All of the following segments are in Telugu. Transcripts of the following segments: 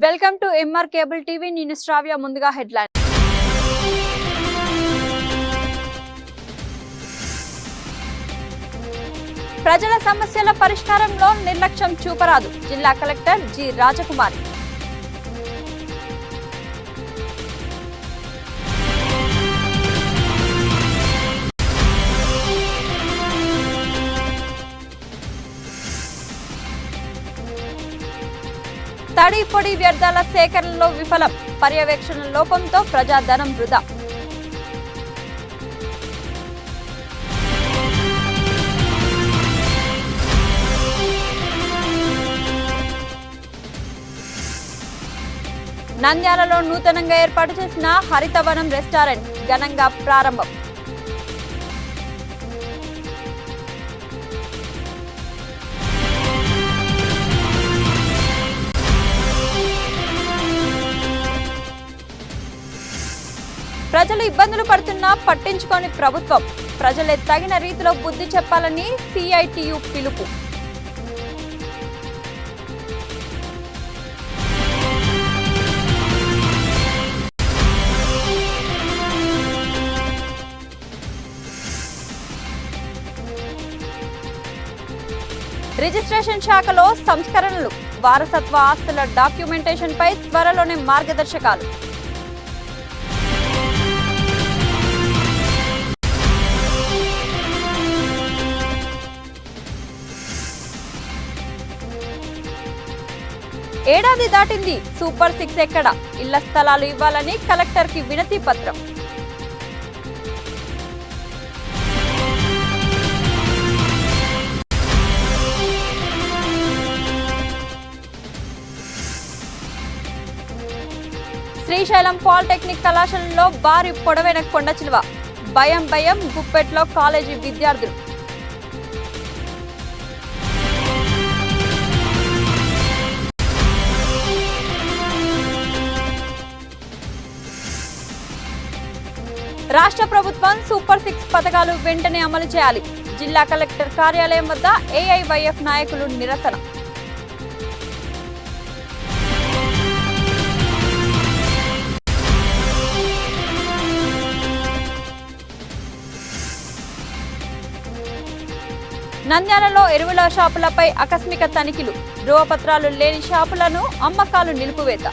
Welcome to MR cable TV. నేను శ్రావ్య. ముందుగా హెడ్లైన్. ప్రజల సమస్యల పరిష్కారంలో నిర్లక్ష్యం చూపరాదు. జిల్లా కలెక్టర్ జి రాజకుమారి. తడి పొడి వ్యర్థాల సేకరణలో విఫలం. పర్యవేక్షణ లోపంతో ప్రజాధనం వృధా. నంద్యాలలో నూతనంగా ఏర్పాటు చేసిన హరితవనం రెస్టారెంట్ ఘనంగా ప్రారంభం. ప్రజలు ఇబ్బందులు పడుతున్నా పట్టించుకోని ప్రభుత్వం. ప్రజలే తగిన రీతిలో బుద్ధి చెప్పాలని సిఐటియు పిలుపు. రిజిస్ట్రేషన్ శాఖలో సంస్కరణలు. వారసత్వ ఆస్తుల డాక్యుమెంటేషన్ పై త్వరలోనే మార్గదర్శకాలు. ఏడాది దాటింది, సూపర్ 6 ఎక్కడ? ఇళ్ల స్థలాలు ఇవ్వాలని కలెక్టర్ కి వినతి పత్రం. శ్రీశైలం పాలిటెక్నిక్ కళాశాలలో భారీ పొడవైన కొండ చిలువ. భయం గుప్పెట్లో కాలేజీ విద్యార్థులు. రాష్ట్ర ప్రభుత్వం సూపర్ 6 పథకాలు వెంటనే అమలు చేయాలి. జిల్లా కలెక్టర్ కార్యాలయం వద్ద ఏఐవైఎఫ్ నాయకులు నిరసన. నంద్యాలలో ఎరువుల షాపులపై ఆకస్మిక తనిఖీలు. ధృవపత్రాలు లేని షాపులను అమ్మకాలు నిలిపివేత.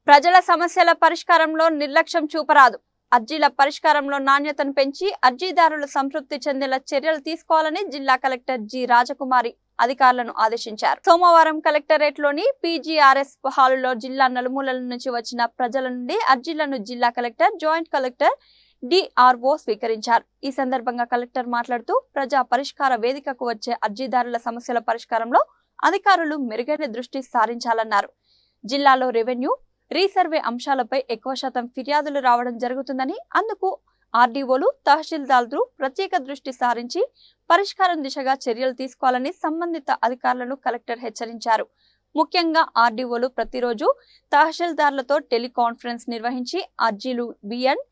ప్రజల సమస్యల పరిష్కారంలో నిర్లక్ష్యం చూపరాదు. అర్జీల పరిష్కారంలో నాణ్యతను పెంచి అర్జీదారులు సంతృప్తి చెందేలా చర్యలు తీసుకోవాలని జిల్లా కలెక్టర్ జి రాజకుమారి అధికారులను ఆదేశించారు. సోమవారం కలెక్టరేట్ లోని పీజీఆర్ఎస్ హాలులో జిల్లా నలుమూలల నుంచి వచ్చిన ప్రజల నుండి అర్జీలను జిల్లా కలెక్టర్, జాయింట్ కలెక్టర్, డిఆర్ఓ స్వీకరించారు. ఈ సందర్భంగా కలెక్టర్ మాట్లాడుతూ ప్రజా పరిష్కార వేదికకు వచ్చే అర్జీదారుల సమస్యల పరిష్కారంలో అధికారులు మెరుగైన దృష్టి సారించాలన్నారు. జిల్లాలో రెవెన్యూ, రీసర్వే అంశాలపై ఎక్కువ శాతం ఫిర్యాదులు రావడం జరుగుతుందని, అందుకు ఆర్డీఓలు, తహసీల్దార్లు ప్రత్యేక దృష్టి సారించి పరిష్కారం దిశగా చర్యలు తీసుకోవాలని సంబంధిత అధికారులను కలెక్టర్ హెచ్చరించారు. ముఖ్యంగా ఆర్డీఓలు ప్రతిరోజు తహసీల్దార్లతో టెలికాన్ఫరెన్స్ నిర్వహించి అర్జీలు బిఎన్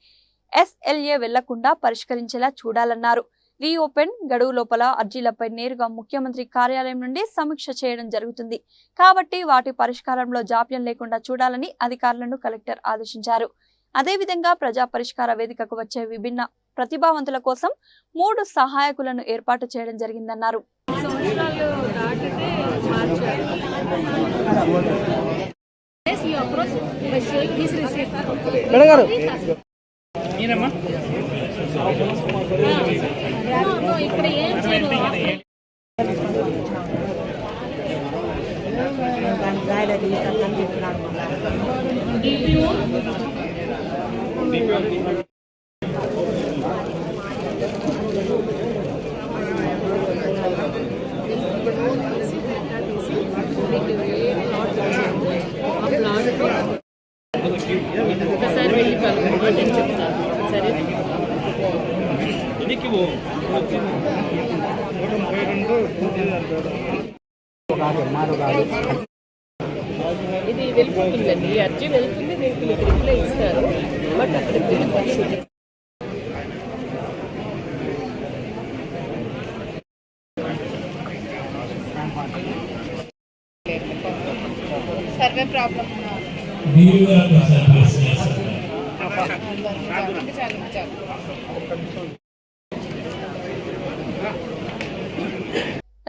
ఎస్ఎల్ఏ వెళ్లకుండా పరిష్కరించేలా చూడాలన్నారు. రీఓపెన్ గడువు లోపల అర్జీలపై నేరుగా ముఖ్యమంత్రి కార్యాలయం నుండి సమీక్ష చేయడం జరుగుతుంది కాబట్టి వాటి పరిష్కారంలో జాప్యం లేకుండా చూడాలని అధికారులను కలెక్టర్ ఆదేశించారు. అదేవిధంగా ప్రజా పరిష్కార వేదికకు వచ్చే విభిన్న ప్రతిభావంతుల కోసం 3 సహాయకులను ఏర్పాటు చేయడం జరిగిందన్నారు. ఇక్కడ ఏం ఒకసారి వెళ్ళి కలుగుతాను నేను చెప్తాను. సరే ఇది వెళ్ళిపోతుందండి, అర్జీ వెళ్తుంది, మీకు రిప్లై ఇస్తారు. బట్ అక్కడ బిల్లు పరిశీలి సర్వే ప్రాబ్లం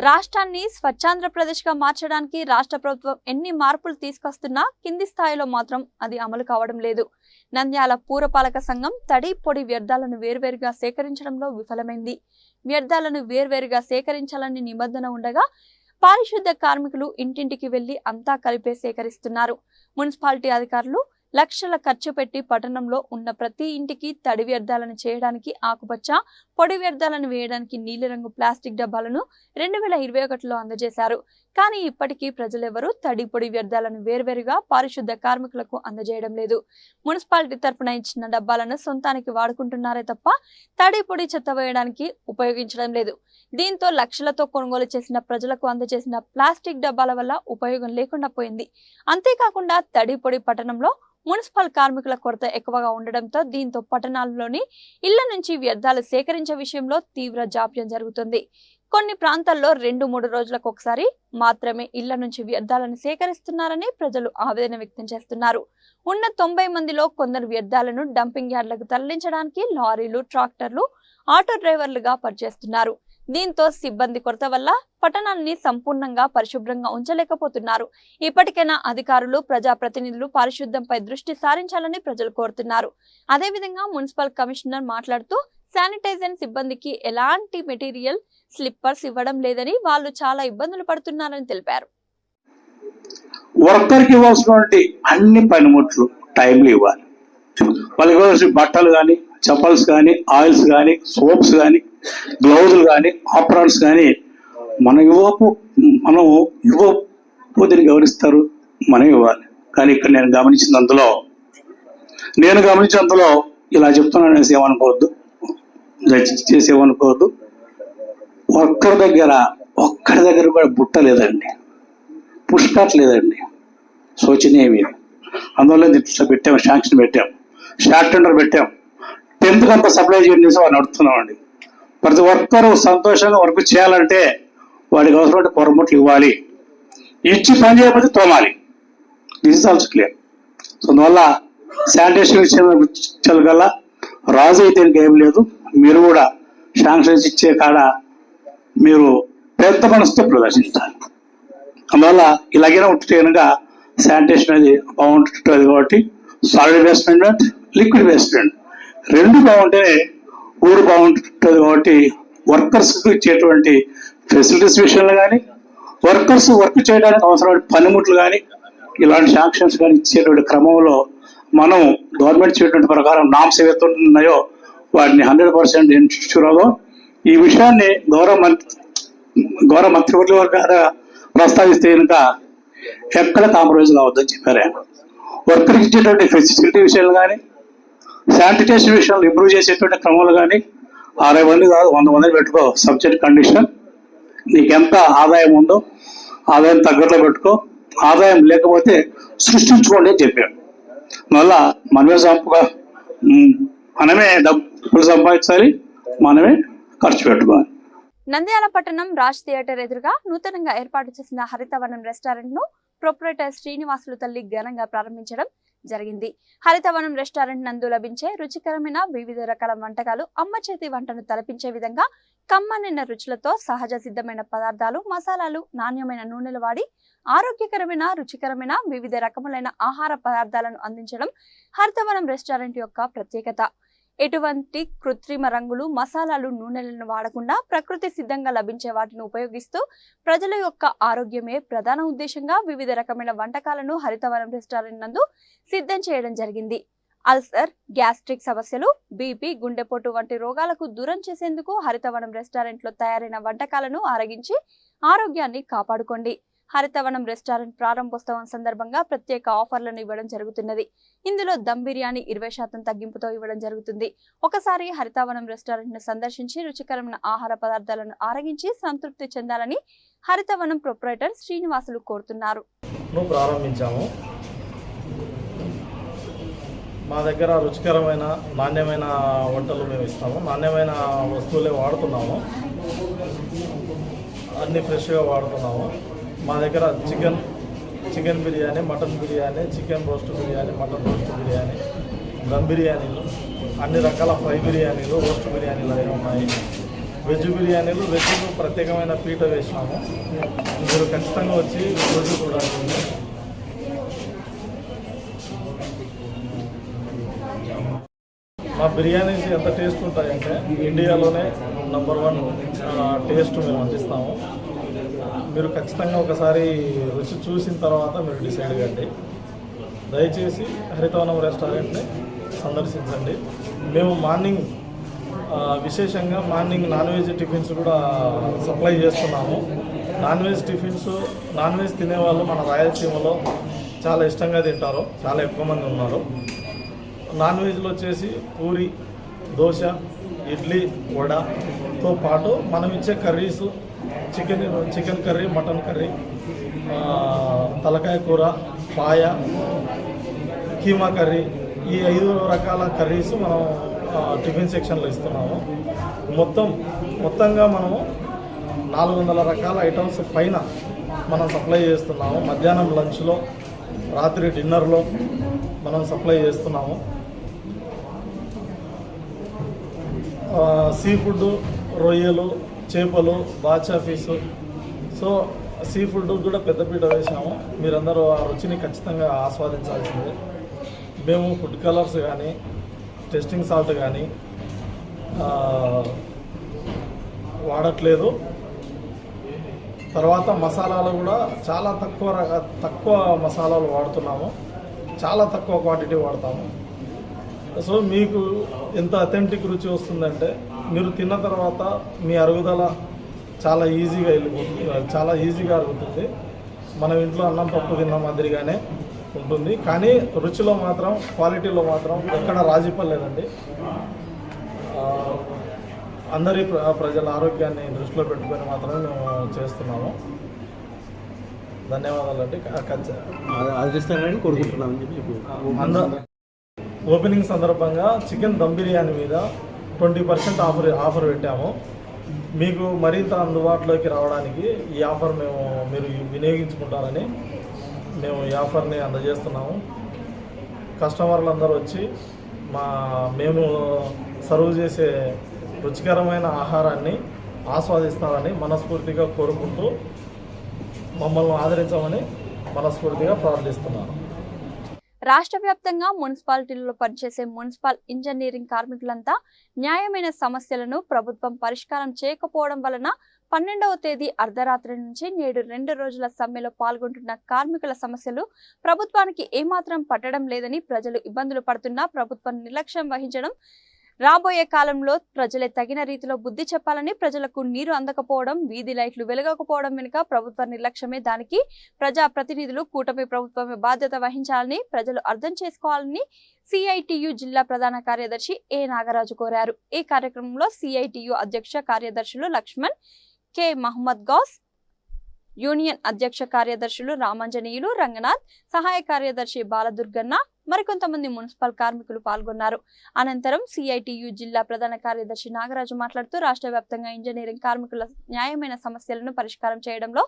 రాష్ట్రాన్ని స్వచ్ఛాంధ్రప్రదేశ్ గా మార్చడానికి రాష్ట్ర ప్రభుత్వం ఎన్ని మార్పులు తీసుకొస్తున్నా కింది స్థాయిలో మాత్రం అది అమలు కావడం లేదు. నంద్యాల పురపాలక సంఘం తడి పొడి వ్యర్థాలను వేర్వేరుగా సేకరించడంలో విఫలమైంది. వ్యర్థాలను వేర్వేరుగా సేకరించాలని నిబంధన ఉండగా పారిశుద్ధ కార్మికులు ఇంటింటికి వెళ్లి అంతా కలిపే సేకరిస్తున్నారు. మున్సిపాలిటీ అధికారులు లక్షల ఖర్చు పెట్టి పట్టణంలో ఉన్న ప్రతి ఇంటికి తడి వ్యర్థాలను చేయడానికి ఆకుపచ్చ, పొడి వ్యర్థాలను వేయడానికి నీలిరంగు ప్లాస్టిక్ డబ్బాలను 2021లో అందజేశారు. కానీ ఇప్పటికీ ప్రజలెవరూ తడి పొడి వ్యర్థాలను వేర్వేరుగా పారిశుద్ధ కార్మికులకు అందజేయడం లేదు. మున్సిపాలిటీ తరపున ఇచ్చిన డబ్బాలను సొంతానికి వాడుకుంటున్నారే తప్ప తడి పొడి చెత్త వేయడానికి ఉపయోగించడం లేదు. దీంతో లక్షలతో కొనుగోలు చేసిన ప్రజలకు అందజేసిన ప్లాస్టిక్ డబ్బాల వల్ల ఉపయోగం లేకుండా పోయింది. అంతేకాకుండా తడి పొడి పట్టణంలో మున్సిపల్ కార్మికుల కొరత ఎక్కువగా ఉండడంతో దీంతో పట్టణాల్లోని ఇళ్ల నుంచి వ్యర్థాలు సేకరించే విషయంలో తీవ్ర జాప్యం జరుగుతుంది. కొన్ని ప్రాంతాల్లో 2-3 రోజులకు ఒకసారి మాత్రమే ఇళ్ల నుంచి వ్యర్థాలను సేకరిస్తున్నారని ప్రజలు ఆవేదన వ్యక్తం చేస్తున్నారు. ఉన్న 90 మందిలో కొందరు వ్యర్థాలను డంపింగ్ యార్డులకు తరలించడానికి లారీలు, ట్రాక్టర్లు, ఆటో డ్రైవర్లుగా పనిచేస్తున్నారు. దీంతో సిబ్బంది కొరత వల్ల పట్టణాన్ని సంపూర్ణంగా పరిశుభ్రంగా ఉంచలేకపోతున్నారు. ఇప్పటికైనా అధికారులు, ప్రజాప్రతినిధులు పారిశుద్ధ్యంపై దృష్టి సారించాలని ప్రజలు కోరుతున్నారు. అదేవిధంగా మున్సిపల్ కమిషనర్ మాట్లాడుతూ శానిటైజర్ సిబ్బందికి ఎలాంటి మెటీరియల్ స్లిప్పర్స్ ఇవ్వడం లేదని, వాళ్ళు చాలా ఇబ్బందులు పడుతున్నారని తెలిపారు. వర్కర్కి ఇవ్వాల్సినటువంటి అన్ని పనిముట్లు టైంలో ఇవ్వాలి. వాళ్ళకి ఇవ్వాల్సిన బట్టలు కానీ, చెప్పల్స్ కానీ, ఆయిల్స్ కానీ, సోప్స్ కానీ, గ్లౌజులు కానీ, ఆప్రాన్స్ కానీ మనం ఇవ్వకపోతే గమనిస్తారు, మనం ఇవ్వాలి. కానీ ఇక్కడ నేను గమనించినంతలో ఇలా చెప్తున్నాను అనేసి ఏమనుకోవద్దు, దయచేసి ఏమనుకోవద్దు. ఒక్కడి దగ్గర కూడా బుట్ట లేదండి, పుష్పాట్ లేదండి, శోచనీయమే. అందువల్ల పెట్టాం, శాంక్షన్ పెట్టాం, షార్ట్ టెండర్ పెట్టాం, 10th అంతా సప్లై చేసి వాడిని నడుపుతున్నామండి. ప్రతి వర్కరు సంతోషంగా వర్క్ చేయాలంటే వాడికి అవసరమైన పొరముట్లు ఇవ్వాలి, ఇచ్చి పని చేయకపోతే తోమాలి. This is also clear. So అందువల్ల శానిటేషన్ విషయం కల్లా రాజు అయితే ఏం లేదు. మీరు కూడా శాంక్షన్స్ ఇచ్చే కాడ మీరు పెద్ద మనసుతో ప్రదర్శించాలి. అందువల్ల ఇలాగైనా ఉంటే కనుక శానిటేషన్ అనేది బాగుంటుంది. కాబట్టి solid waste management, liquid waste management రెండు బాగుంటేనే ఊరు బాగుంటుంది. కాబట్టి వర్కర్స్కి ఇచ్చేటువంటి ఫెసిలిటీస్ విషయంలో కానీ, వర్కర్స్ వర్క్ చేయడానికి అవసరమైన పనిముట్లు కానీ, ఇలాంటి శాంక్షన్స్ కానీ ఇచ్చేటువంటి క్రమంలో మనం గవర్నమెంట్ ఇచ్చేటువంటి ప్రకారం నామ్స్ ఏవైతే ఉన్నాయో వాటిని 100% ఎన్ష్యూర్ అవుదాం. ఈ విషయాన్ని గౌరవ మంత్రివర్యుల గారు ప్రస్తావిస్తే కనుక ఎక్కడ కాంప్రమైజ్ కావద్దని చెప్పారు ఆయన. వర్కర్కి ఇచ్చేటువంటి ఫెసిలిటీ విషయాలు కానీ, శానిటేషన్ విషయంలో ఇంప్రూవ్ చేసేటువంటి క్రమంలో కానీ 60 మంది కాదు 100 మందిని పెట్టుకో. సబ్జెక్ట్ కండిషన్, నీకెంత ఆదాయం ఉందో ఆదాయం తగ్గట్లో పెట్టుకో, ఆదాయం లేకపోతే సృష్టించుకోండి అని చెప్పాడు. మళ్ళా మనమే డబ్బులు సంపాదించాలి, మనమే ఖర్చు పెట్టుకోవాలి. నంద్యాల పట్టణం రాజ్ థియేటర్ ఎదురుగా నూతనంగా ఏర్పాటు చేసిన హరితవనం రెస్టారెంట్ ను ప్రొప్రైటర్ శ్రీనివాసులు తల్లి ఘనంగా ప్రారంభించడం జరిగింది. హరితవనం రెస్టారెంట్ నందు లభించే రుచికరమైన వివిధ రకాల వంటకాలు, అమ్మ చేతి వంటను తలపించే విధంగా కమ్మనైన రుచులతో సహజ సిద్ధమైన పదార్థాలు, మసాలాలు, నాణ్యమైన నూనెలు వాడి ఆరోగ్యకరమైన, రుచికరమైన వివిధ రకములైన ఆహార పదార్థాలను అందించడం హరితవనం రెస్టారెంట్ యొక్క ప్రత్యేకత. ఎటువంటి కృత్రిమ రంగులు, మసాలాలు, నూనెలను వాడకుండా ప్రకృతి సిద్ధంగా లభించే వాటిని ఉపయోగిస్తూ ప్రజల యొక్క ఆరోగ్యమే ప్రధాన ఉద్దేశంగా వివిధ రకమైన వంటకాలను హరితవనం రెస్టారెంట్ నందు సిద్ధం చేయడం జరిగింది. అల్సర్, గ్యాస్ట్రిక్ సమస్యలు, బీపీ, గుండెపోటు వంటి రోగాలకు దూరం చేసేందుకు హరితవనం రెస్టారెంట్ లో తయారైన వంటకాలను ఆరగించి ఆరోగ్యాన్ని కాపాడుకోండి. హరితవనం రెస్టారెంట్ ప్రారంభోత్సవం సందర్భంగా ప్రత్యేక ఆఫర్లను ఇవ్వడం జరుగుతున్నది. ఇందులో దమ్ బిర్యానీ 20% తగ్గింపుతో ఇవ్వడం జరుగుతుంది. ఒకసారి హరితవనం రెస్టారెంట్ ను సందర్శించి రుచికరమైన ఆహార పదార్థాలను ఆరగించి సంతృప్తి చెందాలని హరితవనం ప్రొప్రైటర్ శ్రీనివాసులు కోరుతున్నారు. ప్రారంభించాము. మా దగ్గర రుచికరమైన, నాణ్యమైన వంటలు మేము ఇస్తాము. నాణ్యమైన వస్తువులే వాడుతున్నాము. అన్నీ ఫ్రెష్గా వాడుతున్నాము. మా దగ్గర chicken biryani, mutton biryani, chicken roast biryani, mutton roast biryani, dum బిర్యానీలు, అన్ని రకాల ఫ్రై బిర్యానీలు, రోస్ట్ బిర్యానీలు అవి ఉన్నాయి. వెజ్ బిర్యానీలు, వెజ్కు ప్రత్యేకమైన పీట వేసినాము. మీరు ఖచ్చితంగా వచ్చి రోజు చూడాల్సింది. మా బిర్యానీస్ ఎంత టేస్ట్ ఉంటాయంటే ఇండియాలోనే నంబర్ 1 టేస్ట్ మేము అందిస్తాము. మీరు ఖచ్చితంగా ఒకసారి రుచి చూసిన తర్వాత మీరు డిసైడ్ కండి. దయచేసి హరితవనం రెస్టారెంట్ని సందర్శించండి. మేము విశేషంగా మార్నింగ్ నాన్ వెజ్ టిఫిన్స్ కూడా సప్లై చేస్తున్నాము. నాన్ వెజ్ తినేవాళ్ళు మన రాయలసీమలో చాలా ఇష్టంగా తింటారు, చాలా ఎక్కువ మంది ఉన్నారు. నాన్ వెజ్లో వచ్చేసి పూరి, దోశ, ఇడ్లీ, వడతో పాటు మనం ఇచ్చే curries chicken curry, mutton curry, తలకాయ కూర, పాయ, కీమా కర్రీ, ఈ 5 రకాల కర్రీస్ మనం టిఫిన్ సెక్షన్లో ఇస్తున్నాము. మొత్తంగా మనము 400 రకాల ఐటమ్స్ పైన మనం సప్లై చేస్తున్నాము. మధ్యాహ్నం లంచ్లో, రాత్రి డిన్నర్లో మనం సప్లై చేస్తున్నాము. సీ ఫుడ్, రొయ్యలు, చేపలు, బాచా ఫిష్. సో సీ ఫుడ్ కూడా పెద్దపీట వేసాము. మీరందరూ ఆ రుచిని ఖచ్చితంగా ఆస్వాదించాల్సిందే. మేము ఫుడ్ కలర్స్ కానీ, టెస్టింగ్ సాల్ట్ కానీ వాడట్లేదు. తర్వాత మసాలాలు కూడా చాలా తక్కువ మసాలాలు వాడుతున్నాము. చాలా తక్కువ క్వాంటిటీ వాడతాము. సో మీకు ఎంత అథెంటిక్ రుచి వస్తుందంటే మీరు తిన్న తర్వాత మీ అరుగుదల చాలా ఈజీగా అరుగుతుంది. మనం ఇంట్లో అన్నం పప్పు తిన్న మాదిరిగానే ఉంటుంది. కానీ రుచిలో మాత్రం, క్వాలిటీలో మాత్రం ఎక్కడ రాజీ పడలేదండి. అందరి ప్రజల ఆరోగ్యాన్ని దృష్టిలో పెట్టుకొని మాత్రమే మేము చేస్తున్నాము. ధన్యవాదాలండి. ఓపెనింగ్ సందర్భంగా చికెన్ దమ్ బిర్యానీ మీద 20% ఆఫర్ పెట్టాము. మీకు మరింత అందుబాటులోకి రావడానికి ఈ ఆఫర్ మీరు వినియోగించుకుంటారని మేము ఈ ఆఫర్ని అందజేస్తున్నాము. కస్టమర్లందరూ వచ్చి మేము సర్వ్ చేసే రుచికరమైన ఆహారాన్ని ఆస్వాదిస్తారని మనస్ఫూర్తిగా కోరుకుంటూ మమ్మల్ని ఆదరించమని మనస్ఫూర్తిగా ప్రార్థిస్తున్నాను. రాష్ట్ర వ్యాప్తంగా మున్సిపాలిటీలలో పనిచేసే మున్సిపల్ ఇంజనీరింగ్ కార్మికులంతా న్యాయమైన సమస్యలను ప్రభుత్వం పరిష్కారం చేయకపోవడం వలన 12వ తేదీ అర్ధరాత్రి నుంచి నేడు 2 రోజుల సమ్మెలో పాల్గొంటున్న కార్మికుల సమస్యలు ప్రభుత్వానికి ఏమాత్రం పట్టడం లేదని ప్రజలు ఇబ్బందులు పడుతున్నా ప్రభుత్వం నిర్లక్ష్యం వహించడం, రాబోయే కాలంలో ప్రజలే తగిన రీతిలో బుద్ధి చెప్పాలని, ప్రజలకు నీరు అందకపోవడం, వీధి లైట్లు వెలగకపోవడం వెనుక ప్రభుత్వ నిర్లక్ష్యమే. దానికి ప్రజా ప్రతినిధులు, కూటమి ప్రభుత్వమే బాధ్యత వహించాలని ప్రజలు అర్థం చేసుకోవాలని సిఐటియు జిల్లా ప్రధాన కార్యదర్శి ఏ నాగరాజు కోరారు. ఈ కార్యక్రమంలో సిఐటియు అధ్యక్ష కార్యదర్శులు లక్ష్మణ్, కె మహమ్మద్ గౌస్, యూనియన్ అధ్యక్ష కార్యదర్శులు రామాంజనేయులు, రంగనాథ్, సహాయ కార్యదర్శి బాలదుర్గన్న, మరికొంతమంది మున్సిపల్ కార్మికులు పాల్గొన్నారు. అనంతరం సిఐటియు జిల్లా ప్రధాన కార్యదర్శి నాగరాజు మాట్లాడుతూ రాష్ట్ర వ్యాప్తంగా ఇంజనీరింగ్ కార్మికుల న్యాయమైన సమస్యలను పరిష్కారం చేయడంలో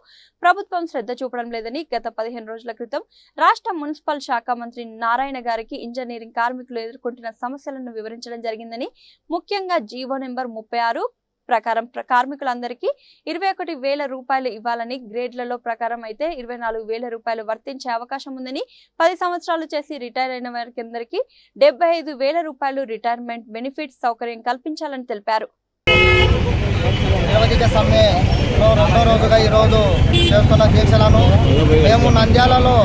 ప్రభుత్వం శ్రద్ధ చూపడం లేదని, గత 15 రోజుల క్రితం రాష్ట్ర మున్సిపల్ శాఖ మంత్రి నారాయణ గారికి ఇంజనీరింగ్ కార్మికులు ఎదుర్కొంటున్న సమస్యలను వివరించడం జరిగిందని, ముఖ్యంగా జీవో నెంబర్ 36 ప్రకారం కార్మికులందరికీ 21,000 రూపాయలు ఇవ్వాలని, గ్రేడ్లలో ప్రకారం అయితే 24,000 రూపాయలు వర్తించే అవకాశం ఉందని, 10 సంవత్సరాలు చేసి రిటైర్ అయిన వారికి 75,000 రూపాయలు రిటైర్మెంట్ బెనిఫిట్స్ సౌకర్యం కల్పించాలని తెలిపారు. నిరవధిక సమ్మెలో 2వ రోజుగా ఈరోజు చేస్తున్న దీక్షలను మేము నంద్యాలలో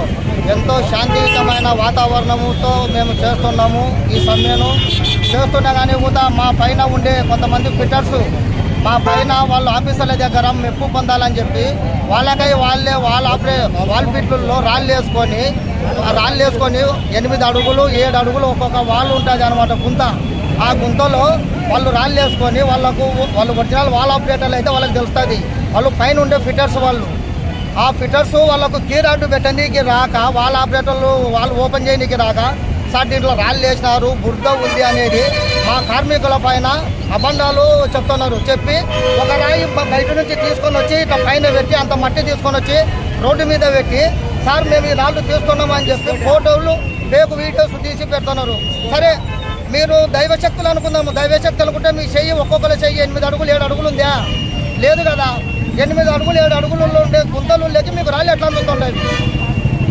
ఎంతో శాంతియుతమైన వాతావరణంతో మేము చేస్తున్నాము. ఈ సమ్మెను చేస్తున్నా కానీ కూడా మా పైన ఉండే కొంతమంది ఫిట్టర్స్ మా పైన వాళ్ళు ఆఫీసర్ల దగ్గర మెప్పు పొందాలని చెప్పి వాళ్ళకై వాల్ ఫిట్లలో రాళ్ళు వేసుకొని 8 అడుగులు 7 అడుగులు ఒక్కొక్క వాళ్ళు ఉంటుంది అనమాట గుంత. ఆ గుంతలో వాళ్ళు రాళ్ళు వేసుకొని వాళ్ళు ఒరిజినల్ వాల్ ఆపరేటర్లు అయితే వాళ్ళకి తెలుస్తుంది. వాళ్ళు పైన ఉండే ఫిట్టర్స్ ఆ ఫిట్టర్స్ వాళ్ళకు కీ రాడ్ పెట్టడానికి రాక, వాల్ ఆపరేటర్లు వాళ్ళు ఓపెన్ చేయడానికి రాక సార్ దీంట్లో రాళ్ళు వేసినారు, బురద ఉంది అనేది మా కార్మికుల పైన అబండాలు చెప్తున్నారు. చెప్పి ఒక రాయి బయట నుంచి తీసుకొని వచ్చి ఇట్లా పైన పెట్టి అంత మట్టి తీసుకొని వచ్చి రోడ్డు మీద పెట్టి సార్ మేము ఈ రాళ్ళు తీస్తున్నామని చెప్పి ఫోటోలు ఫేక్ వీడియోస్ తీసి పెడుతున్నారు. సరే మీరు దైవశక్తులు అనుకుందాము, దైవశక్తులు అనుకుంటే మీ చెయ్యి ఒక్కొక్కరు చెయ్యి 8 అడుగులు 7 అడుగులు ఉందా? లేదు కదా. 8 అడుగులు 7 అడుగులలో ఉండే గుంతలు లేక మీకు రాళ్ళు ఎట్లా అందుతుండేవి?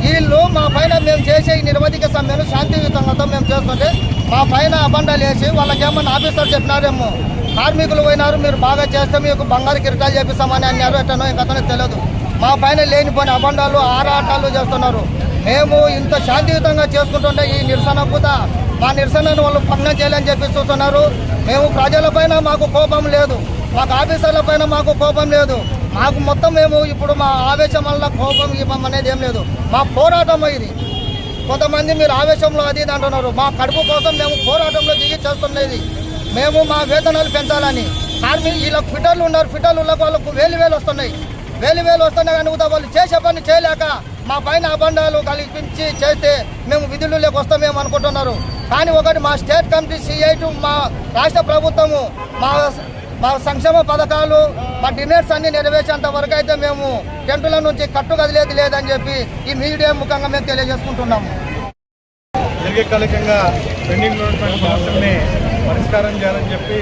వీళ్ళు మా పైన మేము చేసే ఈ నిరవధిక సమ్మెను శాంతియుతంగా మేము చేస్తుంటే మా పైన అబండాలు వేసి వాళ్ళకేమన్నా ఆఫీసర్ చెప్పినారేమో, కార్మికులు పోయినారు మీరు బాగా చేస్తే మీకు బంగారు కిరీటాలు చేపిస్తామని అన్నారు. ఎట్టనో ఇంకతనే తెలియదు. మా పైన లేనిపోయిన అబండాలు ఆరాటాలు చేస్తున్నారు. మేము ఇంత శాంతియుతంగా చేసుకుంటుంటే ఈ నిరసన పూత మా నిరసనను వాళ్ళు భంగం చేయాలని చెప్పి చూస్తున్నారు. మేము ప్రజలపైన మాకు కోపం లేదు, మాకు ఆఫీసర్ల పైన మాకు కోపం లేదు. మాకు మొత్తం మేము ఇప్పుడు మా ఆవేశం వల్ల కోపం ఇవ్వం అనేది ఏం లేదు. మా పోరాటం ఇది. కొంతమంది మీరు ఆవేశంలో అది ఇది అంటున్నారు. మా కడుపు కోసం మేము పోరాటంలో దిగి చేస్తున్నది. మేము మా వేతనాలు పెంచాలని వీళ్ళకి ఫిటర్లు ఉన్నారు. ఫిటర్లకు వాళ్ళకు వేలు వస్తున్నాయి. వేలు వస్తున్నాయి కానీ వాళ్ళు చేసే పని చేయలేక మా పైన అబండాలు కల్పించి చేస్తే మేము విధుల్లోకి వస్తామేమో అనుకుంటున్నారు. కానీ ఒకటి మా స్టేట్ కమిటీ CI2 మా రాష్ట్ర ప్రభుత్వము మా సంక్షేమ పథకాలు మా డిమాండ్స్ అన్ని నెరవేర్చేంత వరకు అయితే మేము టెంటుల నుంచి కట్టు కదిలేది లేదని చెప్పి ఈ మీడియా ముఖంగా మేము తెలియజేసుకుంటున్నాము. దీర్ఘకాలికంగా పెండింగ్ ఉన్నటువంటి సమస్యల్ని పరిష్కారం చేయాలని చెప్పి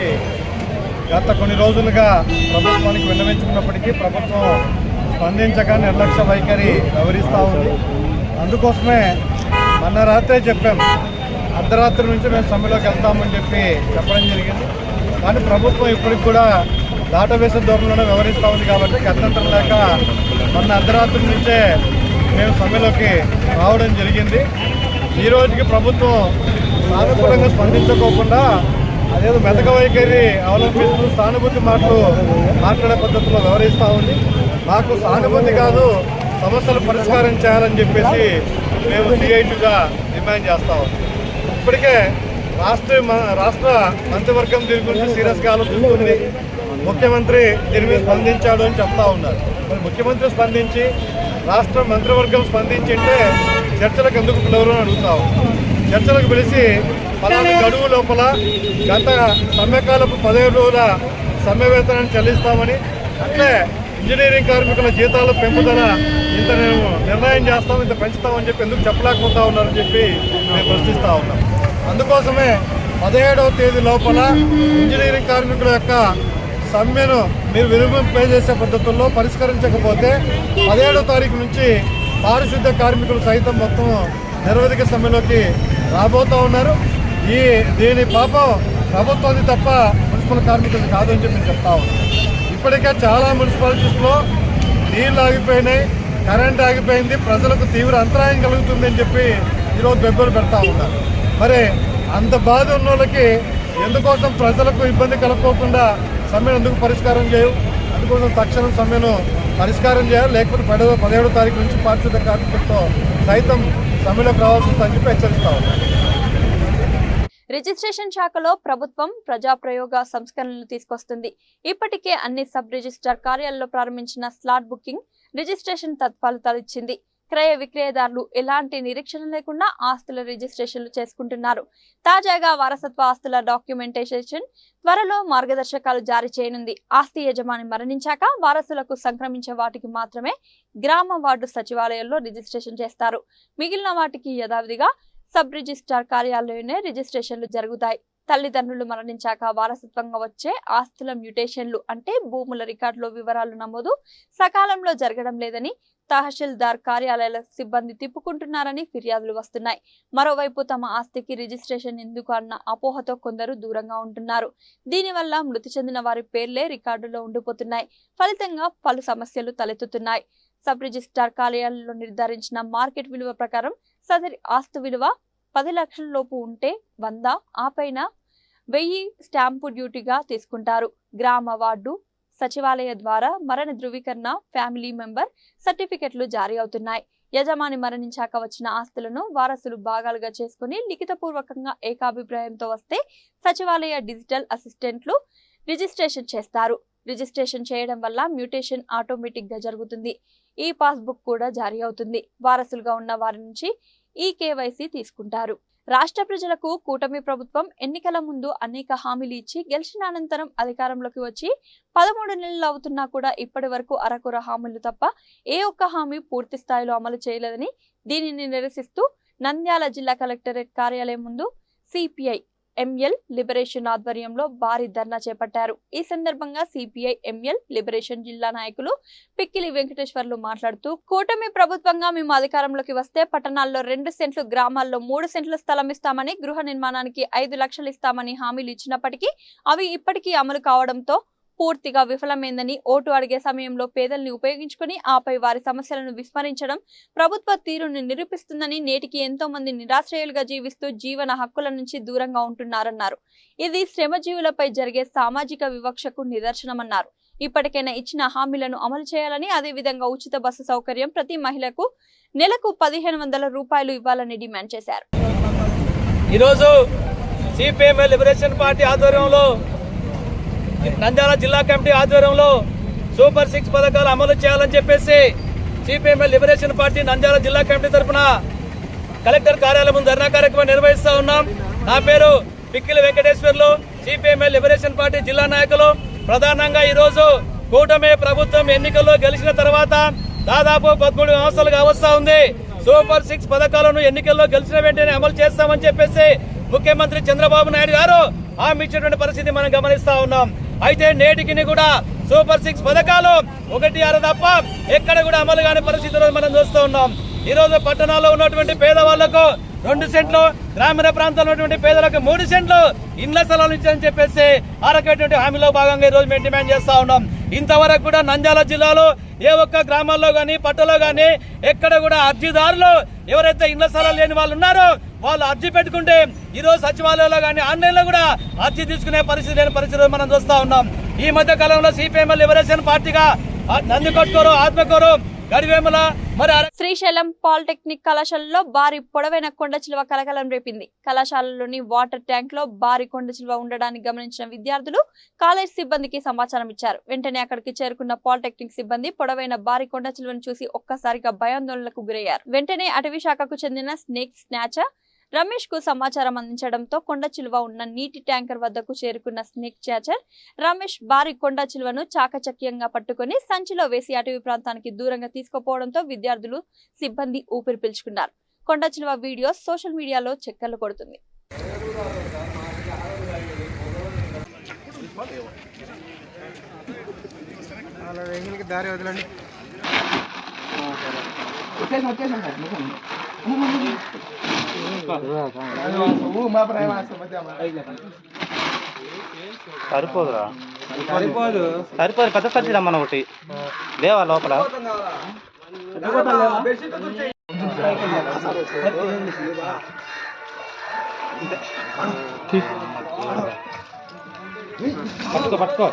గత కొన్ని రోజులుగా ప్రభుత్వానికి విన్నవించుకున్నప్పటికీ ప్రభుత్వం స్పందించక నిర్లక్ష్య వైఖరి వ్యవహరిస్తూ ఉంది. అందుకోసమే మొన్న రాత్రే చెప్పాం, అర్ధరాత్రి నుంచి మేము సమ్మెలోకి వెళ్తామని చెప్పి చెప్పడం జరిగింది. కానీ ప్రభుత్వం ఇప్పటికి కూడా దాటవేసే ధోరణిలోనే వ్యవహరిస్తూ ఉంది. కాబట్టి గత్యంతరం లేక మొన్న అర్ధరాత్రి నుంచే మేము సమ్మెలోకి రావడం జరిగింది. ఈ రోజుకి ప్రభుత్వం సానుకూలంగా స్పందించుకోకుండా అదేదో మెతక వైఖరి అవలంబిస్తూ సానుభూతి మాట్లాడే పద్ధతిలో వ్యవహరిస్తూ ఉంది. మాకు సానుభూతి కాదు, సమస్యలు పరిష్కారం చేయాలని చెప్పేసి మేము CI2గా డిమాండ్ చేస్తా ఉన్నాం. ఇప్పటికే రాష్ట్ర మంత్రివర్గం దీని గురించి సీరియస్గా ఆలోచిస్తుంది. ముఖ్యమంత్రి దీని మీద స్పందించాడు అని చెప్తా ఉన్నారు. మరి ముఖ్యమంత్రి స్పందించి రాష్ట్ర మంత్రివర్గం స్పందించింటే చర్చలకు ఎందుకు పిలవరు అని అడుగుతా ఉన్నాం. చర్చలకు పిలిచి పలానా గడువు లోపల గత సమ్మెకాలపు 15 రోజుల సమ్మె వేతనాన్ని చెల్లిస్తామని, అట్లే ఇంజనీరింగ్ కార్మికుల జీతాల పెంపుదల ఇంత నిర్ణయం చేస్తాం, ఇంత పెంచుతామని చెప్పి ఎందుకు చెప్పలేకపోతా ఉన్నారని చెప్పి మేము ప్రశ్నిస్తూ ఉన్నాం. అందుకోసమే 17వ తేదీ లోపల ఇంజనీరింగ్ కార్మికుల యొక్క సమ్మెను మీరు విలువ చేసే పద్ధతుల్లో పరిష్కరించకపోతే 17వ తారీఖు నుంచి పారిశుద్ధ్య కార్మికులు సైతం మొత్తం నిరవధిక సమ్మెలోకి రాబోతూ ఉన్నారు. దీని పాపం ప్రభుత్వాన్ని తప్ప మున్సిపల్ కార్మికులు కాదని చెప్పి చెప్తా ఉన్నాం. ఇప్పటికే చాలా మున్సిపాలిటీస్లో నీళ్ళు ఆగిపోయినాయి, కరెంట్ ఆగిపోయింది, ప్రజలకు తీవ్ర అంతరాయం కలుగుతుందని చెప్పి ఈరోజు బెబ్బలు పెడతా ఉన్నారు. మరి అంత బాధ ఉన్న వాళ్ళకి ఎందుకోసం ప్రజలకు ఇబ్బంది కలగకోకుండా సమ్మెను ఎందుకు పరిష్కారం చేయవు? అందుకోసం తక్షణం సమ్మెను పరిష్కారం చేయాలి. లేకపోతే 17వ తారీఖు నుంచి పారిశుద్ధ్య కార్మికులతో సైతం సమ్మెలోకి రావాల్సి ఉందని చెప్పి హెచ్చరిస్తా ఉన్నారు. రిజిస్ట్రేషన్ శాఖలో ప్రభుత్వం ప్రజాప్రయోగ సంస్కరణలు తీసుకొస్తుంది. ఇప్పటికే అన్ని సబ్ రిజిస్ట్రార్ కార్యాలయాల్లో ప్రారంభించిన స్లాట్ బుకింగ్ రిజిస్ట్రేషన్ తత్ఫలితాలు ఇచ్చింది. క్రయ విక్రయదారులు ఎలాంటి నిరీక్షణ లేకుండా ఆస్తుల రిజిస్ట్రేషన్లు చేసుకుంటున్నారు. తాజాగా వారసత్వ ఆస్తుల డాక్యుమెంటేషన్ త్వరలో మార్గదర్శకాలు జారీ చేయనుంది. ఆస్తి యజమాని మరణించాక వారసులకు సంక్రమించే వాటికి మాత్రమే గ్రామ వార్డు సచివాలయాల్లో రిజిస్ట్రేషన్ చేస్తారు. మిగిలిన వాటికి యథావిధిగా సబ్ రిజిస్ట్రార్ కార్యాలయంలోనే రిజిస్ట్రేషన్లు జరుగుతాయి. తల్లిదండ్రులు మరణించాక వారసత్వంగా వచ్చే ఆస్తుల మ్యూటేషన్లు అంటే భూముల రికార్డులో వివరాలు నమోదు సకాలంలో జరగడం లేదని తహసీల్దార్ కార్యాలయాల సిబ్బంది తిప్పుకుంటున్నారని ఫిర్యాదులు వస్తున్నాయి. మరోవైపు తమ ఆస్తికి రిజిస్ట్రేషన్ ఎందుకు అన్న అపోహతో కొందరు దూరంగా ఉంటున్నారు. దీనివల్ల మృతి చెందిన వారి పేర్లే రికార్డులో ఉండిపోతున్నాయి. ఫలితంగా పలు సమస్యలు తలెత్తుతున్నాయి. సబ్ రిజిస్ట్రార్ కార్యాలయంలో నిర్ధారించిన మార్కెట్ విలువ ప్రకారం సదరి ఆస్తి విలువ 10 లక్షల లోపు ఉంటే 100, ఆపైన 1000 స్టాంపు డ్యూటీగా తీసుకుంటారు. గ్రామ వార్డు సచివాలయ ద్వారా మరణ ధృవీకరణ, ఫ్యామిలీ మెంబర్ సర్టిఫికెట్లు జారీ అవుతున్నాయి. యజమాని మరణించాక వచ్చిన ఆస్తులను వారసులు భాగాలుగా చేసుకుని లిఖితపూర్వకంగా ఏకాభిప్రాయంతో వస్తే సచివాలయ డిజిటల్ అసిస్టెంట్లు రిజిస్ట్రేషన్ చేస్తారు. రిజిస్ట్రేషన్ చేయడం వల్ల మ్యూటేషన్ ఆటోమేటిక్ గా జరుగుతుంది. ఈ పాస్బుక్ కూడా జారీ అవుతుంది. వారసులుగా ఉన్న వారి నుంచి ఈ KYC తీసుకుంటారు. రాష్ట్ర ప్రజలకు కూటమి ప్రభుత్వం ఎన్నికల ముందు అనేక హామీలు ఇచ్చి గెలిచిన అనంతరం అధికారంలోకి వచ్చి 13 నెలలు అవుతున్నా కూడా ఇప్పటి వరకు అరకొర హామీలు తప్ప ఏ ఒక్క హామీ పూర్తి స్థాయిలో అమలు చేయలేదని దీనిని నిరసిస్తూ నంద్యాల జిల్లా కలెక్టరేట్ కార్యాలయం ముందు సిపిఐ ఎంఎల్ లిబరేషన్ ఆధ్వర్యంలో భారీ ధర్నా చేపట్టారు. ఈ సందర్భంగా సిపిఐ ఎంఎల్ లిబరేషన్ జిల్లా నాయకులు పిక్కిలి వెంకటేశ్వర్లు మాట్లాడుతూ కూటమి ప్రభుత్వంగా మేము అధికారంలోకి వస్తే పట్టణాల్లో 2 సెంట్లు, గ్రామాల్లో 3 సెంట్ల స్థలం ఇస్తామని, గృహ నిర్మాణానికి 5 లక్షలు ఇస్తామని హామీలు ఇచ్చినప్పటికీ అవి ఇప్పటికీ అమలు కావడంతో పూర్తిగా విఫలమైందని, ఓటు అడిగే సమయంలో పేదల్ని ఉపయోగించుకుని ఆపై వారి సమస్యలను విస్మరించడం ప్రభుత్వ తీరును నిరూపిస్తుందని, నేటికి ఎంతో మంది నిరాశ్రయులుగా జీవిస్తూ జీవన హక్కుల నుంచి దూరంగా ఉంటున్నారన్నారు. ఇది శ్రమజీవులపై జరిగే సామాజిక వివక్షకు నిదర్శనమన్నారు. ఇప్పటికైనా ఇచ్చిన హామీలను అమలు చేయాలని, అదేవిధంగా ఉచిత బస్సు సౌకర్యం ప్రతి మహిళకు నెలకు 1500 రూపాయలు ఇవ్వాలని డిమాండ్ చేశారు. ఈరోజు సిపిఎం లిబరేషన్ పార్టీ ఆధ్వర్యంలో నంద్యాల జిల్లా కమిటీ ఆధ్వర్యంలో సూపర్ 6 పథకాలు అమలు చేయాలని చెప్పేసి సిపిఎం లిబరేషన్ పార్టీ నంద్యాల జిల్లా కమిటీ తరఫున కలెక్టర్ కార్యాలయం ముందు ధర్నా కార్యక్రమం నిర్వహిస్తూ ఉన్నాం. నా పేరు Pikkili Venkateswarlu, CPM liberation party జిల్లా నాయకులు. ప్రధానంగా ఈరోజు కూటమి ప్రభుత్వం ఎన్నికల్లో గెలిచిన తర్వాత దాదాపు 13 సంవత్సరాలుగా వస్తా ఉంది. సూపర్ 6 పథకాలను ఎన్నికల్లో గెలిచిన వెంటనే అమలు చేస్తామని చెప్పేసి ముఖ్యమంత్రి చంద్రబాబు నాయుడు గారు హామీ ఇచ్చినటువంటి పరిస్థితి మనం గమనిస్తా ఉన్నాం. అయితే నేటికి కూడా సూపర్ 6 పథకాలు 1-6 తప్ప ఎక్కడ కూడా అమలు కాని పరిస్థితుల్లో మనం చూస్తూ ఉన్నాం. ఈ రోజు పట్టణాల్లో ఉన్నటువంటి పేదవాళ్లకు 2 సెంట్లు, గ్రామీణ ప్రాంతాల్లో ఉన్నటువంటి పేదలకు 3 సెంట్లు ఇండ్ల స్థలాలు ఇచ్చారని చెప్పేసి ఆరకటువంటి హామీలో భాగంగా ఈ రోజు మేము డిమాండ్ చేస్తా ఉన్నాం. ఇంతవరకు కూడా నంద్యాల జిల్లాలో ఏ ఒక్క గ్రామాల్లో గానీ పట్టణంలో గానీ ఎక్కడ కూడా అర్జీదారులు ఎవరైతే ఇండ్ల స్థలాలు లేని వాళ్ళు ఉన్నారో వాళ్ళు అర్జీ పెట్టుకుంటే ఈ రోజు సచివాలయంలో గానీ ఆన్లైన్ లో కూడా అర్జీ తీసుకునే పరిస్థితి లేని పరిస్థితి మనం చూస్తా ఉన్నాం. ఈ మధ్య కాలంలో సిపిఎం లిబరేషన్ పార్టీగా నందికొట్కూరు, ఆత్మకూరు, గడివేముల, మరి శ్రీశైలం పాలిటెక్నిక్ కళాశాలలో భారీ పొడవైన కొండ చిలువ కలకలం రేపింది. కళాశాలలోని వాటర్ ట్యాంక్ లో భారీ కొండ చిలువ ఉండడాన్ని గమనించిన విద్యార్థులు కాలేజ్ సిబ్బందికి సమాచారం ఇచ్చారు. వెంటనే అక్కడికి చేరుకున్న పాలిటెక్నిక్ సిబ్బంది పొడవైన భారీ కొండ చిలువను చూసి ఒక్కసారిగా భయాందోళనలకు గురయ్యారు. వెంటనే అటవీ శాఖకు చెందిన స్నేక్ స్నాచర్ రమేష్ కు సమాచారం అందించడంతో కొండ చిలువ ఉన్న నీటి ట్యాంకర్ వద్దకు చేరుకున్న స్నేక్ క్యాచర్ రమేష్ భారీ కొండ చిలువను చాకచక్యంగా పట్టుకుని సంచిలో వేసి అటవీ ప్రాంతానికి దూరంగా తీసుకుపోవడంతో విద్యార్థులు, సిబ్బంది ఊపిరి పీల్చుకున్నారు. కొండ చిలువ వీడియో సోషల్ మీడియాలో చక్కర్లు కొడుతుంది. సరిపోదురా, సరిపోదు పెద్ద సర్జీ రమ్మన్న ఒకటి లేవా లోపల. పట్టుకో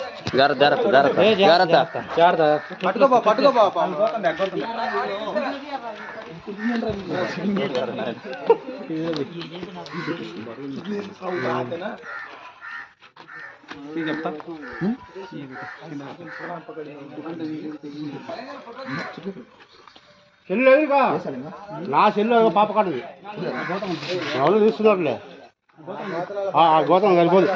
చెప్తా. చెల్లు ఎదురుగా నా చెల్లు పాప కాదు ఎవరు తీసుకున్నారులే. గౌతమ్ సరిపోదు.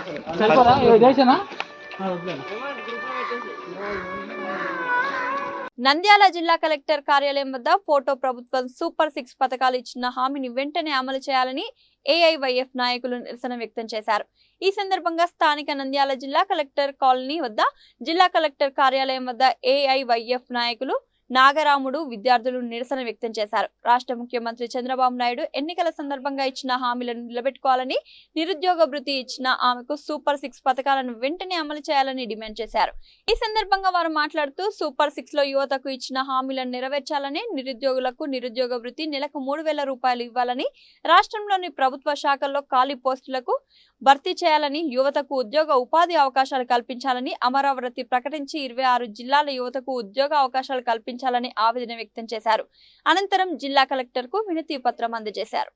నంద్యాల జిల్లా కలెక్టర్ కార్యాలయం వద్ద ఫోటో ప్రభుత్వం సూపర్ 6 పథకాలు ఇచ్చిన హామీని వెంటనే అమలు చేయాలని ఏఐవైఎఫ్ నాయకులు నిరసన వ్యక్తం చేశారు. ఈ సందర్భంగా స్థానిక నంద్యాల జిల్లా కలెక్టర్ కాలనీ వద్ద జిల్లా కలెక్టర్ కార్యాలయం వద్ద ఏఐవైఎఫ్ నాయకులు నాగరాముడు, విద్యార్థులు నిరసన వ్యక్తం చేశారు. రాష్ట్ర ముఖ్యమంత్రి చంద్రబాబు నాయుడు ఎన్నికల సందర్భంగా ఇచ్చిన హామీలను నిలబెట్టుకోవాలని, నిరుద్యోగ భృతి ఇచ్చిన ఆమెకు సూపర్ 6 పథకాలను వెంటనే అమలు చేయాలని డిమాండ్ చేశారు. ఈ సందర్భంగా వారు మాట్లాడుతూ సూపర్ 6 లో యువతకు ఇచ్చిన హామీలను నెరవేర్చాలని, నిరుద్యోగులకు నిరుద్యోగ భృతి నెలకు 3000 రూపాయలు ఇవ్వాలని, రాష్ట్రంలోని ప్రభుత్వ శాఖల్లో ఖాళీ పోస్టులకు భర్తీ చేయాలని, యువతకు ఉద్యోగ ఉపాధి అవకాశాలు కల్పించాలని, అమరావతి ప్రకటించి 26 జిల్లాల యువతకు ఉద్యోగ అవకాశాలు కల్పించాలని ఆవేదన వ్యక్తం చేశారు. అనంతరం జిల్లా కలెక్టర్ కు వినతి పత్రం అందజేశారు.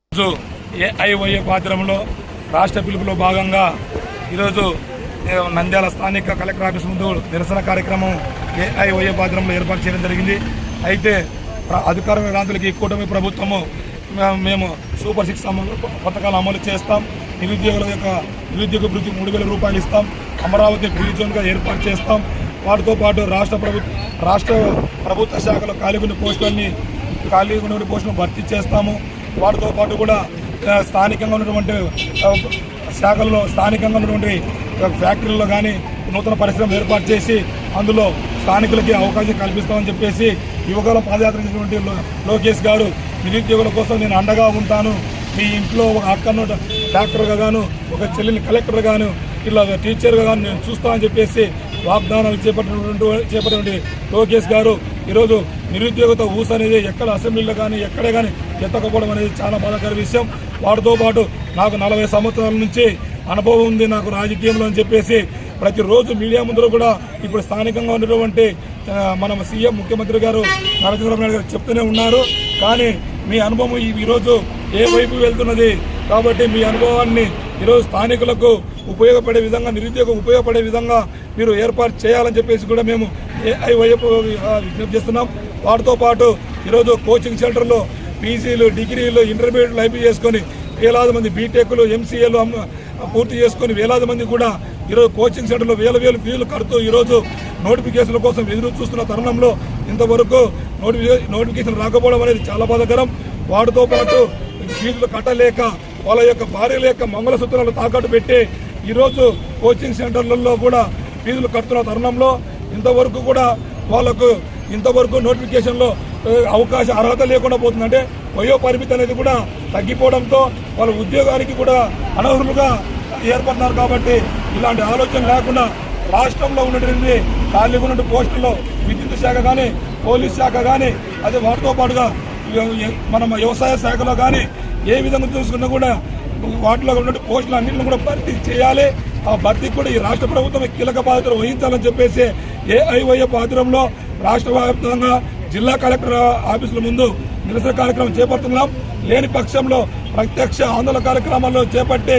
ఏఐవైఎఫ్ ఆధ్వర్యంలో రాష్ట్ర పిలుపులో భాగంగా ఈరోజు నంద్యాల స్థానిక కలెక్టర్ ఆఫీస్ ముందు నిరసన కార్యక్రమం ఏఐవైఎఫ్ ఆధ్వర్యంలో ఏర్పాటు చేయడం జరిగింది. అయితే అధికార రాంతులకి కూటమి ప్రభుత్వము మేము సూపర్ 6 పథకాలు అమలు చేస్తాం. నిరుద్యోగ వృత్తి 3,000 రూపాయలు ఇస్తాం. అమరావతి గ్రీ జోన్గా ఏర్పాటు చేస్తాం. వాటితో పాటు రాష్ట్ర ప్రభుత్వ శాఖలో ఖాళీగా ఉన్న పోస్టులను భర్తీ చేస్తాము. వాటితో పాటు కూడా స్థానికంగా ఉన్నటువంటి శాఖల్లో స్థానికంగా ఉన్నటువంటి ఫ్యాక్టరీల్లో కానీ నూతన పరిశ్రమలు ఏర్పాటు చేసి అందులో స్థానికులకి అవకాశం కల్పిస్తామని చెప్పేసి యువకుల పాదయాత్ర చేసినటువంటి లోకేష్ గారు నిరుద్యోగుల కోసం నేను అండగా ఉంటాను, మీ ఇంట్లో ఒక అక్కను డాక్టర్గా గాను ఒక చెల్లిని కలెక్టర్గా గాను ఇలా టీచర్గా గాను నేను చూస్తానని చెప్పేసి వాగ్దానాలు చేపట్టినటువంటి లోకేష్ గారు ఈరోజు నిరుద్యోగత ఊస అనేది ఎక్కడ అసెంబ్లీలో కానీ ఎక్కడే కానీ ఎత్తకపోవడం అనేది చాలా బాధాకర విషయం. వాటితో పాటు నాకు 40 సంవత్సరాల నుంచి అనుభవం ఉంది నాకు రాజకీయంలో అని చెప్పేసి ప్రతిరోజు మీడియా ముందు కూడా ఇప్పుడు స్థానికంగా ఉన్నటువంటి మన సీఎం ముఖ్యమంత్రి గారు నరేంద్ర మోడీ గారు చెప్తూనే ఉన్నారు. కానీ మీ అనుభవం ఈరోజు ఏ వైపు వెళ్తున్నది కాబట్టి మీ అనుభవాన్ని ఈరోజు స్థానికులకు ఉపయోగపడే విధంగా నిరుద్యోగం ఉపయోగపడే విధంగా మీరు ఏర్పాటు చేయాలని చెప్పేసి కూడా మేము వైపు విజ్ఞప్తి చేస్తున్నాం. వాటితో పాటు ఈరోజు కోచింగ్ సెంటర్లో పీజీలు డిగ్రీలు ఇంటర్మీడియట్లు అయిపోయి చేసుకొని వేలాది మంది బీటెక్లు ఎంసీఏలు పూర్తి చేసుకొని వేలాది మంది కూడా ఈరోజు కోచింగ్ సెంటర్లో వేల ఫీజులు కడుతూ ఈరోజు నోటిఫికేషన్ల కోసం ఎదురు చూస్తున్న తరుణంలో ఇంతవరకు నోటిఫికేషన్ రాకపోవడం అనేది చాలా బాధాకరం. వాటితో పాటు ఫీజులు కట్టలేక వాళ్ళ యొక్క భార్యల యొక్క మంగళసూత్రాలు తాకట్టు పెట్టి ఈరోజు కోచింగ్ సెంటర్లలో కూడా ఫీజులు కడుతున్న తరుణంలో ఇంతవరకు నోటిఫికేషన్లో అవకాశ అర్హత లేకుండా పోతుంది. అంటే వయో పరిమితి అనేది కూడా తగ్గిపోవడంతో వాళ్ళ ఉద్యోగానికి కూడా అనర్హులుగా ఏర్పడుతున్నారు. కాబట్టి ఇలాంటి ఆలోచన లేకుండా రాష్ట్రంలో ఉన్నటువంటి ఖాళీగా ఉన్న పోస్టుల్లో విద్యుత్ శాఖ కానీ పోలీస్ శాఖ కానీ అదే వాటితో పాటుగా మన వ్యవసాయ శాఖలో కానీ ఏ విధంగా చూసుకున్నా కూడా వాటిలో ఉన్న పోస్టులు అన్నింటిని కూడా భర్తీ చేయాలి. ఆ భర్తీకి కూడా ఈ రాష్ట్ర ప్రభుత్వం కీలక బాధ్యతలు వహించాలని చెప్పేసి ఏఐవైఎఫ్ ఆధ్వర్యంలో రాష్ట్ర వ్యాప్తంగా జిల్లా కలెక్టర్ ఆఫీసుల ముందు నిరసన కార్యక్రమం చేపడుతున్నాం. లేని పక్షంలో ప్రత్యక్ష ఆందోళన కార్యక్రమాల్లో చేపట్టి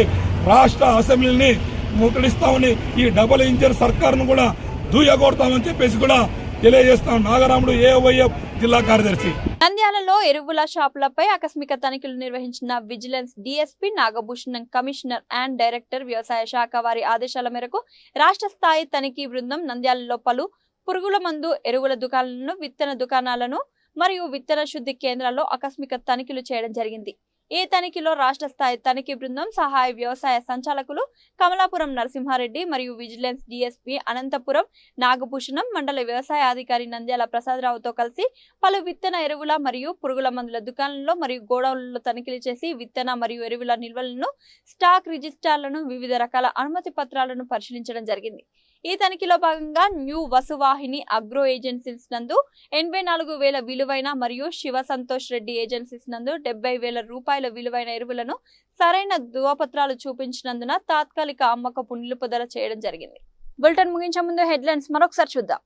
రాష్ట్ర అసెంబ్లీని ముట్టడిస్తామని ఈ డబుల్ ఇంజిన్ సర్కారును కూడా దూయగొడతామని చెప్పేసి కూడా తెలియజేస్తాం. నాగరాముడు ఏఐవైఎఫ్ జిల్లా కార్యదర్శి. నంద్యాలలో ఎరువుల షాపులపై ఆకస్మిక తనిఖీలు నిర్వహించిన vigilance DSP Nagabhushanam commissioner and director వ్యవసాయ శాఖ వారి ఆదేశాల మేరకు రాష్ట్ర స్థాయి తనిఖీ బృందం నంద్యాలలో పలు పురుగుల మందు ఎరువుల దుకాణాలను విత్తన దుకాణాలను మరియు విత్తన శుద్ధి కేంద్రాల్లో ఆకస్మిక తనిఖీలు చేయడం జరిగింది. ఈ తనిఖీలో రాష్ట్ర స్థాయి తనిఖీ బృందం సహాయ వ్యవసాయ సంచాలకులు కమలాపురం నరసింహారెడ్డి మరియు విజిలెన్స్ డీఎస్పీ అనంతపురం నాగభూషణం మండల వ్యవసాయ అధికారి నంద్యాల ప్రసాదరావుతో కలిసి పలు విత్తన ఎరువుల మరియు పురుగుల మందుల దుకాణాల్లో మరియు గోడౌన్లలో తనిఖీలు చేసి విత్తన మరియు ఎరువుల నిల్వలను స్టాక్ రిజిస్టార్లను వివిధ రకాల అనుమతి పత్రాలను పరిశీలించడం జరిగింది. ఈ తనిఖీలో భాగంగా న్యూ వసువాహిని అగ్రో ఏజెన్సీస్ నందు 84,000 విలువైన మరియు శివ సంతోష్ రెడ్డి ఏజెన్సీస్ నందు 70,000 రూపాయల విలువైన ఎరువులను సరైన ధృవపత్రాలు చూపించినందున తాత్కాలిక అమ్మకపు నిలుపుదల చేయడం జరిగింది. బులెటిన్ ముగించే ముందు హెడ్లైన్స్ మరొకసారి చూద్దాం.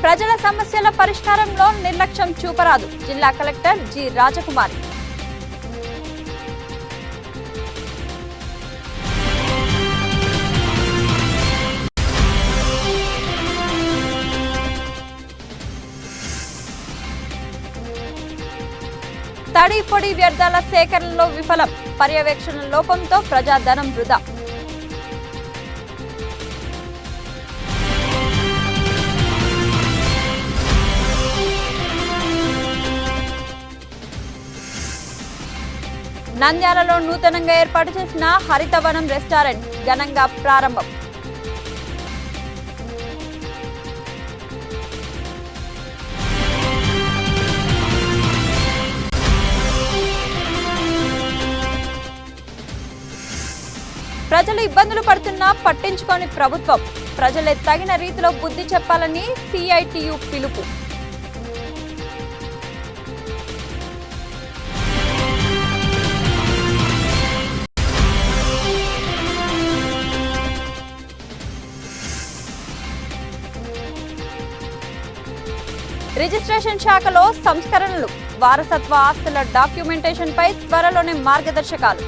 ప్రజల సమస్యల పరిష్కారంలో నిర్లక్ష్యం చూపరాదు. జిల్లా కలెక్టర్ జి రాజకుమారి. తడి పొడి వ్యర్థాల సేకరణలో విఫలం. పర్యవేక్షణ లోపంతో ప్రజాధనం వృధా. నంద్యాలలో నూతనంగా ఏర్పాటు చేసిన హరితవనం రెస్టారెంట్ ఘనంగా ప్రారంభం. ప్రజలు ఇబ్బందులు పడుతున్నా పట్టించుకోని ప్రభుత్వం. ప్రజలే తగిన రీతిలో బుద్ధి చెప్పాలని సిఐటియు పిలుపు. రిజిస్ట్రేషన్ శాఖలో సంస్కరణలు. వారసత్వ ఆస్తుల డాక్యుమెంటేషన్ పై త్వరలోనే మార్గదర్శకాలు.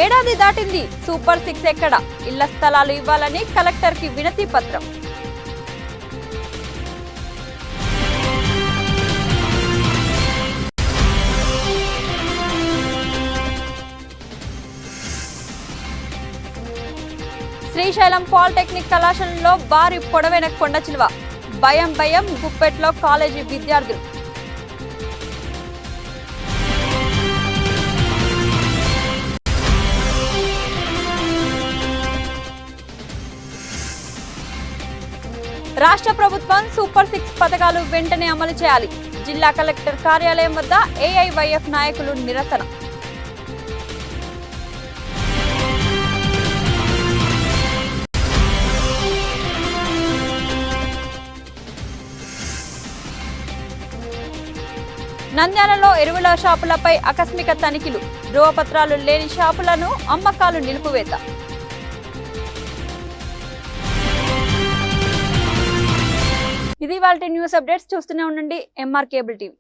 ఏడాది దాటింది, సూపర్ 6 ఎక్కడ? ఇళ్ల స్థలాలు ఇవ్వాలని కలెక్టర్కి వినతి పత్రం. శ్రీశైలం పాలిటెక్నిక్ కళాశాలలో భారీ పొడవైన కొండ చిలువ, భయం భయం గుప్పెట్లో కాలేజీ విద్యార్థులు. రాష్ట్ర ప్రభుత్వం సూపర్ 6 పథకాలు వెంటనే అమలు చేయాలి. జిల్లా కలెక్టర్ కార్యాలయం వద్ద ఏఐవైఎఫ్ నాయకులు నిరసన. నంద్యాలలో ఎరువుల షాపులపై ఆకస్మిక తనిఖీలు, ధృవపత్రాలు లేని షాపులను అమ్మకాలు నిలిపివేత. ఇది వాళ్ళ న్యూస్ అప్డేట్స్. చూస్తూనే ఉండండి MR కేబుల్ టీవీ.